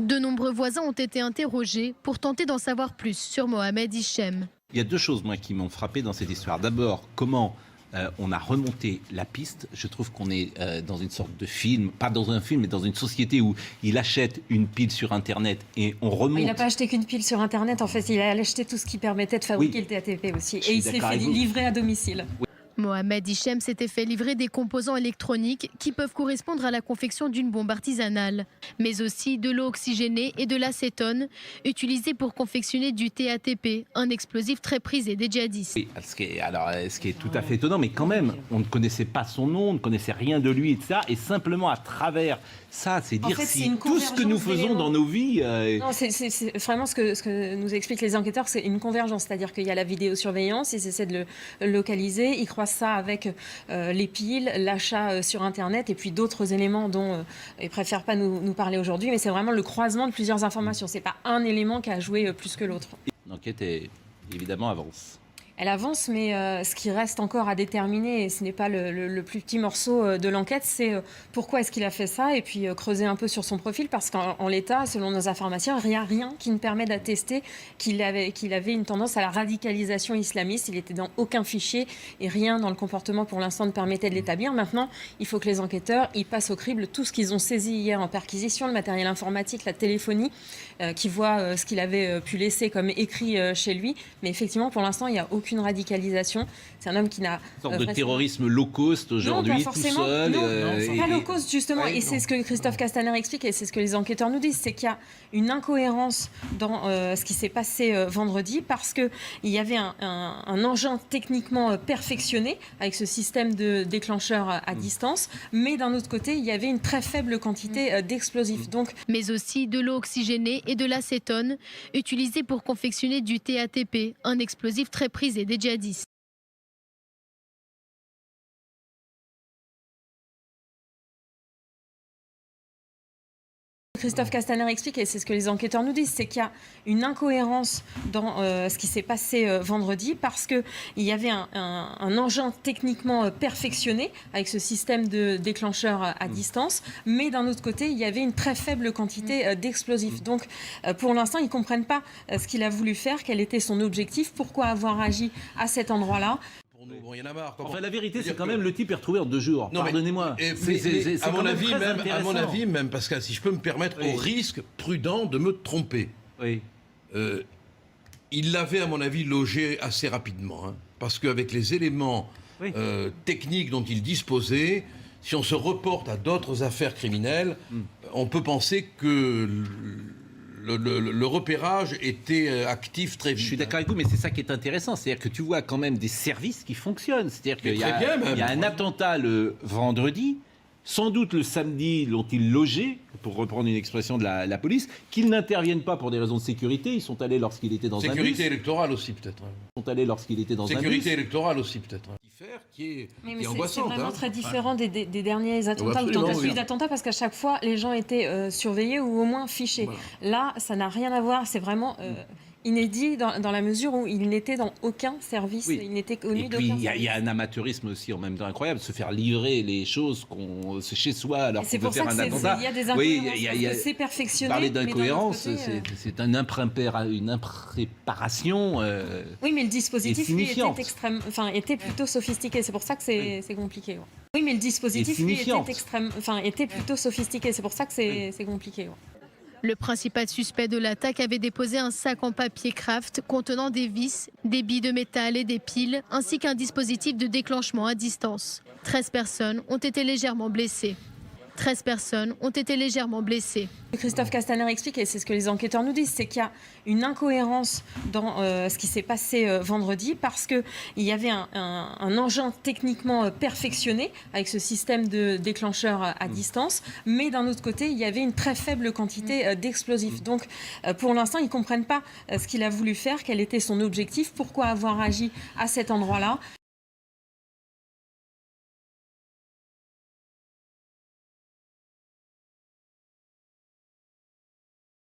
De nombreux voisins ont été interrogés pour tenter d'en savoir plus sur Mohamed Hichem. Il y a deux choses, moi, qui m'ont frappé dans cette histoire. D'abord, comment on a remonté la piste. Je trouve qu'on est dans une sorte de film, pas dans un film, mais dans une société où il achète une pile sur Internet et on remonte. Il n'a pas acheté qu'une pile sur Internet, en fait, il a acheté tout ce qui permettait de fabriquer le TATP aussi. Et il s'est fait livrer à domicile. Oui. Mohamed Hichem s'était fait livrer des composants électroniques qui peuvent correspondre à la confection d'une bombe artisanale, mais aussi de l'eau oxygénée et de l'acétone, utilisés pour confectionner du TATP, un explosif très prisé des djihadistes. Oui, ce qui est tout à fait étonnant, mais quand même, on ne connaissait pas son nom, on ne connaissait rien de lui, etc. Et simplement à travers ça, c'est dire si tout ce que nous faisons dans nos vies... Non, c'est vraiment ce que nous expliquent les enquêteurs, c'est une convergence, c'est-à-dire qu'il y a la vidéosurveillance, ils essaient de le localiser, ils croisent ça avec les piles, l'achat sur Internet et puis d'autres éléments dont ils ne préfèrent pas nous parler aujourd'hui, mais c'est vraiment le croisement de plusieurs informations. Ce n'est pas un élément qui a joué plus que l'autre. L'enquête, évidemment, avance. Elle avance, mais ce qui reste encore à déterminer, et ce n'est pas le plus petit morceau de l'enquête, c'est pourquoi est-ce qu'il a fait ça, et puis creuser un peu sur son profil, parce qu'en l'état, selon nos informations, il n'y a rien qui ne permet d'attester qu'il avait une tendance à la radicalisation islamiste. Il n'était dans aucun fichier, et rien dans le comportement pour l'instant ne permettait de l'établir. Maintenant, il faut que les enquêteurs y passent au crible tout ce qu'ils ont saisi hier en perquisition, le matériel informatique, la téléphonie, qui voit ce qu'il avait pu laisser comme écrit chez lui. Mais effectivement, pour l'instant, il n'y a aucune radicalisation. C'est un homme qui n'a... Une sorte de terrorisme low cost aujourd'hui, tout seul. Non, c'est pas low cost, justement. Ouais, et c'est ce que Christophe Castaner explique, et c'est ce que les enquêteurs nous disent, c'est qu'il y a une incohérence dans ce qui s'est passé vendredi, parce qu'il y avait un engin techniquement perfectionné, avec ce système de déclencheur à distance, mais d'un autre côté, il y avait une très faible quantité d'explosifs. Donc... Mais aussi de l'eau oxygénée et de l'acétone, utilisés pour confectionner du TATP, un explosif très prisé des djihadistes. Christophe Castaner explique, et c'est ce que les enquêteurs nous disent, c'est qu'il y a une incohérence dans ce qui s'est passé vendredi, parce qu'il y avait un engin techniquement perfectionné, avec ce système de déclencheur à distance, mais d'un autre côté, il y avait une très faible quantité d'explosifs. Donc, pour l'instant, ils ne comprennent pas ce qu'il a voulu faire, quel était son objectif, pourquoi avoir agi à cet endroit-là. Bon, il y en a marre. Enfin, la vérité, c'est quand même le type est retrouvé en 2 jours. Pardonnez-moi. À mon avis, même, Pascal, si je peux me permettre, au risque prudent de me tromper. Oui. Il l'avait, à mon avis, logé assez rapidement. Hein, parce qu'avec les éléments techniques dont il disposait, si on se reporte à d'autres affaires criminelles, on peut penser que... Le repérage était actif très vite. Je suis d'accord avec vous, mais c'est ça qui est intéressant. C'est-à-dire que tu vois quand même des services qui fonctionnent. C'est-à-dire qu'il y a un attentat le vendredi, sans doute le samedi l'ont-ils logé, pour reprendre une expression de la police, qu'ils n'interviennent pas pour des raisons de sécurité. Ils sont allés lorsqu'il était dans un bus. Sécurité électorale aussi, peut-être. Ils sont allés lorsqu'il était dans un bus. Sécurité électorale aussi, peut-être. Qui est angoissante. C'est vraiment très différent des derniers attentats ou tentatives d'attentats, parce qu'à chaque fois, les gens étaient surveillés ou au moins fichés. Voilà. Là, ça n'a rien à voir. C'est vraiment... inédit dans la mesure où il n'était dans aucun service, il n'était connu d'aucun service. Il y a un amateurisme aussi en même temps incroyable, se faire livrer les choses chez soi alors qu'on veut faire un attentat. Il y a des incohérences, c'est perfectionné. Parler d'incohérence, c'est une impréparation. Oui, mais le dispositif lui, était plutôt sophistiqué, c'est pour ça que c'est compliqué. Ouais. Oui, mais le dispositif lui, était plutôt sophistiqué, c'est pour ça que c'est compliqué. Ouais. Le principal suspect de l'attaque avait déposé un sac en papier craft contenant des vis, des billes de métal et des piles, ainsi qu'un dispositif de déclenchement à distance. 13 personnes ont été légèrement blessées. Christophe Castaner explique, et c'est ce que les enquêteurs nous disent, c'est qu'il y a une incohérence dans ce qui s'est passé vendredi, parce qu'il y avait un engin techniquement perfectionné, avec ce système de déclencheur à distance, mais d'un autre côté, il y avait une très faible quantité d'explosifs. Donc, pour l'instant, ils ne comprennent pas ce qu'il a voulu faire, quel était son objectif, pourquoi avoir agi à cet endroit-là.